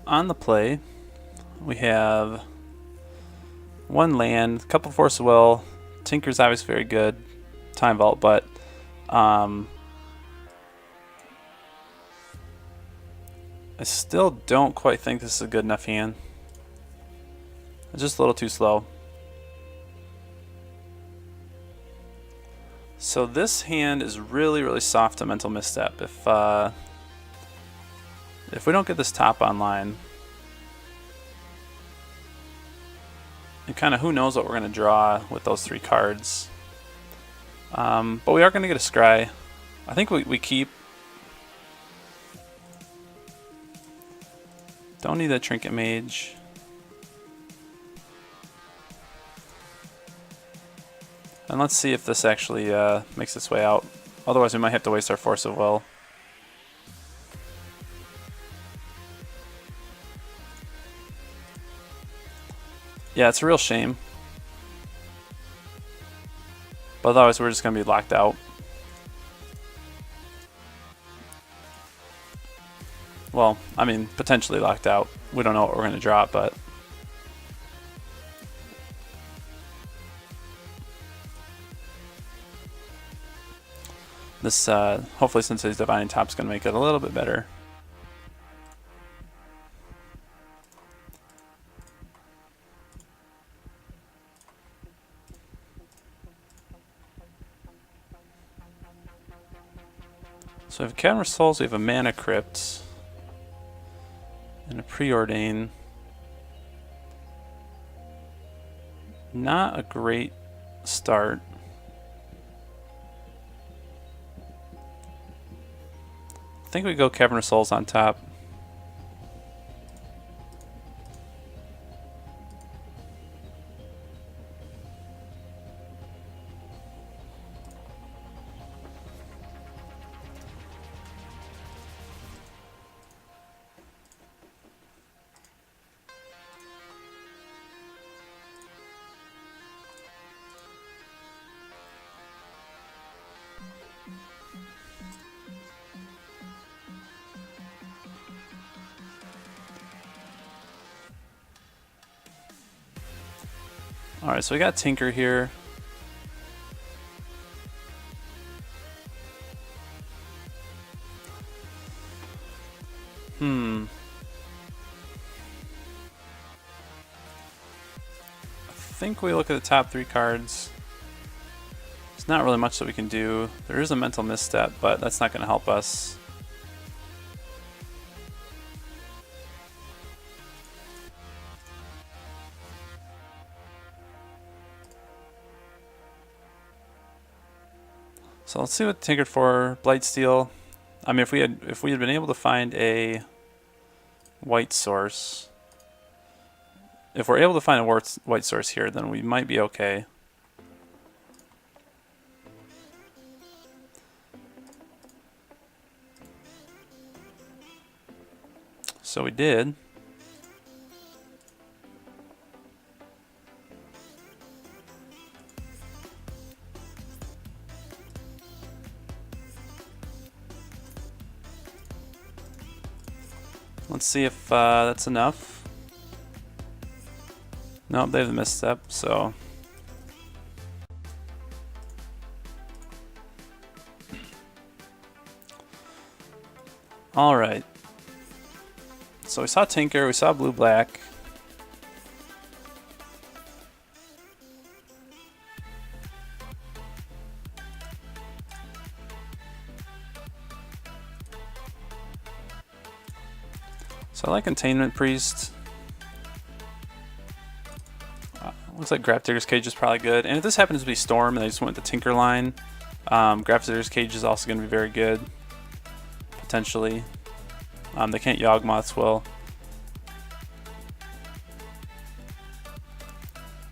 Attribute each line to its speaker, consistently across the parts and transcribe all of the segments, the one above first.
Speaker 1: on the play, we have one land, a couple Force of Will. Tinker's obviously very good. Time Vault, but I still don't quite think this is a good enough hand. It's just a little too slow. So this hand is really, really soft to Mental Misstep. If we don't get this top online, and kind of who knows what we're going to draw with those 3 cards. But we are going to get a Scry. I think we keep. Don't need that Trinket Mage. And let's see if this actually makes its way out. Otherwise we might have to waste our Force of Will. Yeah, it's a real shame. But otherwise we're just going to be locked out. Well, I mean, potentially locked out. We don't know what we're going to drop, but... This, hopefully Sensei's Divining Top is going to make it a little bit better. So we have a Cavern of Souls, we have a Mana Crypt, and a Preordain. Not a great start. I think we go Cavern of Souls on top. Alright, so we got Tinker here. I think we look at the top 3 cards. There's not really much that we can do. There is a Mental Misstep, but that's not going to help us. So let's see what Tinkered for. Blightsteel. I mean, if we had been able to find a white source, if we're able to find a white source here, then we might be okay. So we did. Let's see if that's enough. Nope, they have the misstep, so. Alright. So we saw Tinker, we saw blue-black. So I like Containment Priest. Looks like Grafdigger's Cage is probably good. And if this happens to be Storm and they just went the Tinker line, Grafdigger's Cage is also going to be very good. Potentially. They can't Yawgmoth's Will.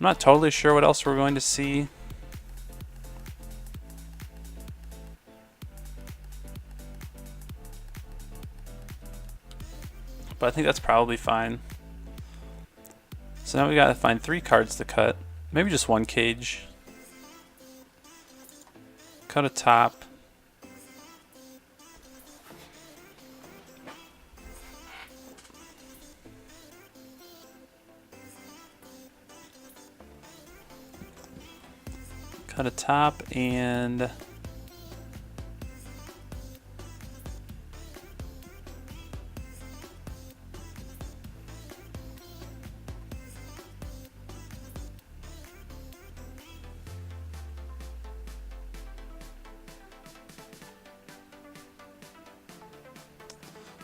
Speaker 1: I'm not totally sure what else we're going to see. But I think that's probably fine. So now we gotta find 3 cards to cut. Maybe just 1 cage. Cut a top. Cut a top and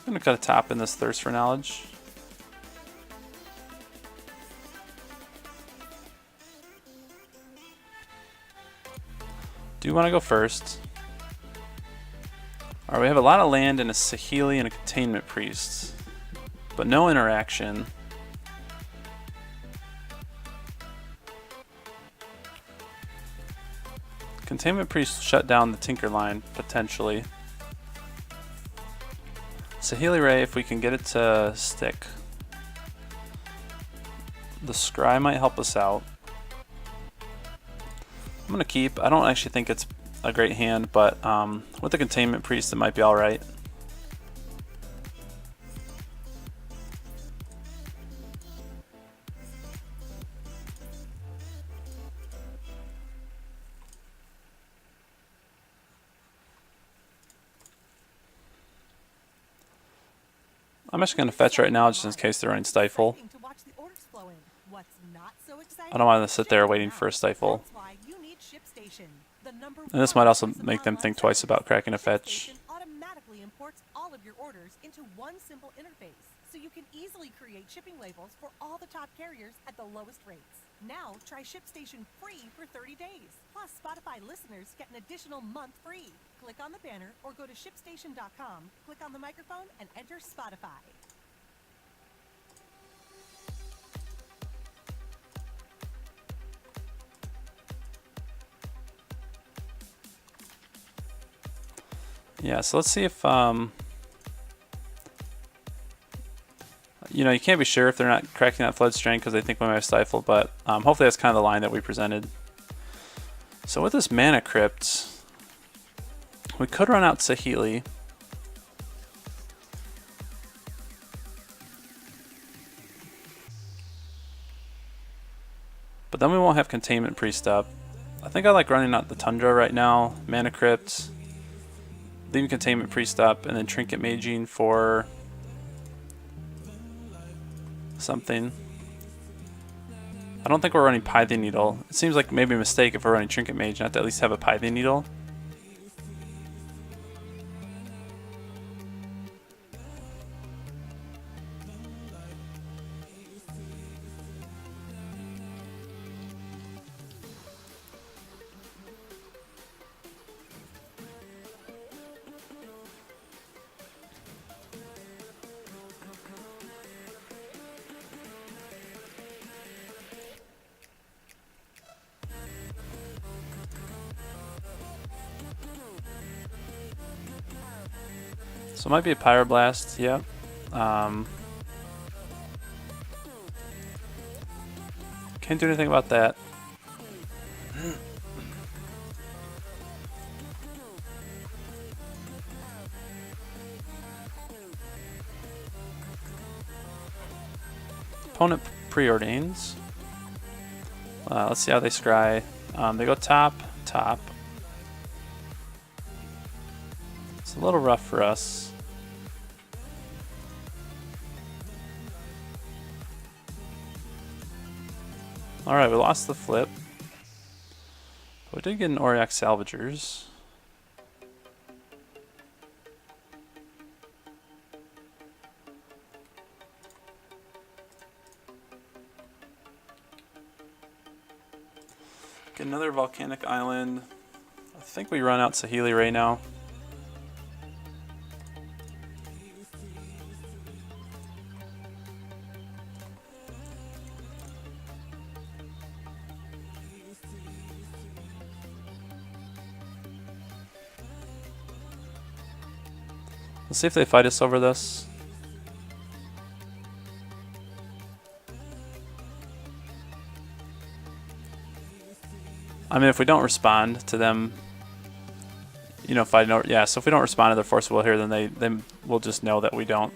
Speaker 1: I'm going to cut a top in this Thirst for Knowledge. Do want to go first. Alright, we have a lot of land and a Saheeli and a Containment Priest, but no interaction. Containment Priest shut down the Tinker line, potentially. Saheeli Ray, if we can get it to stick. The Scry might help us out. I'm going to keep. I don't actually think it's a great hand, but with the Containment Priest it might be alright. I'm actually going to fetch right now just in case they're running Stifle. I don't want to sit there waiting for a Stifle. And this might also make them think twice about cracking a fetch.
Speaker 2: Automatically imports all of your orders into one simple interface, so you can easily create shipping labels for all the top carriers at the lowest rates. Now try ShipStation free for 30 days. Plus, Spotify listeners get an additional month free. Click on the banner or go to ShipStation.com, click on the microphone, and enter Spotify.
Speaker 1: Yeah, so let's see if, you know, you can't be sure if they're not cracking that Flood Strain because they think we might have Stifle, but hopefully that's kind of the line that we presented. So with this Mana Crypt, we could run out Saheeli. But then we won't have Containment Priest up. I think I like running out the Tundra right now, Mana Crypt, leaving Containment Priest up, and then Trinket Maging for something. I don't think we're running Python Needle. It seems like maybe a mistake if we're running Trinket Mage not to at least have a Python Needle. So it might be a Pyroblast, yeah. Can't do anything about that. Opponent preordains. Let's see how they scry. They go top, top. It's a little rough for us. Alright, we lost the flip. But we did get an Auriok Salvagers. Get another Volcanic Island. I think we run out Saheeli right now. Let's see if they fight us over this. I mean, if we don't respond to them, you know, fighting over, yeah. So if we don't respond to their Force of Will here, then they will just know that we don't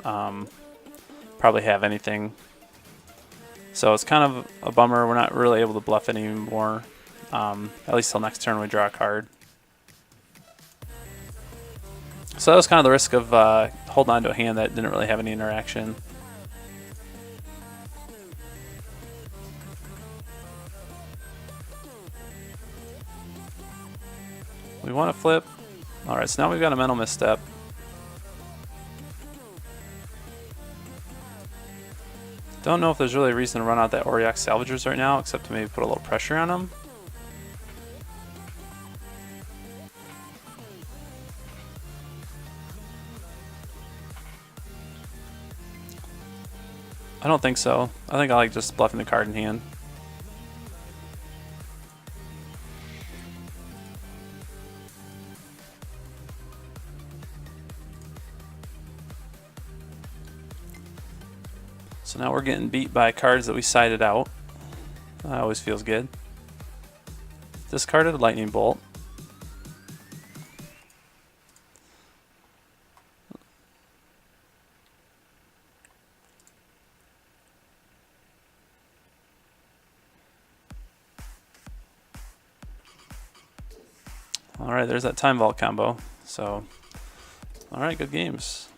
Speaker 1: probably have anything. So it's kind of a bummer. We're not really able to bluff anymore. at least till next turn we draw a card. So that was kind of the risk of holding on to a hand that didn't really have any interaction. We want to flip. Alright, so now we've got a mental misstep. Don't know if there's really a reason to run out that Auriok Salvagers right now, except to maybe put a little pressure on them. I don't think so. I think I like just bluffing the card in hand. So now we're getting beat by cards that we sided out. That always feels good. Discarded a Lightning Bolt. Alright, there's that Time Vault combo. So, alright, good games.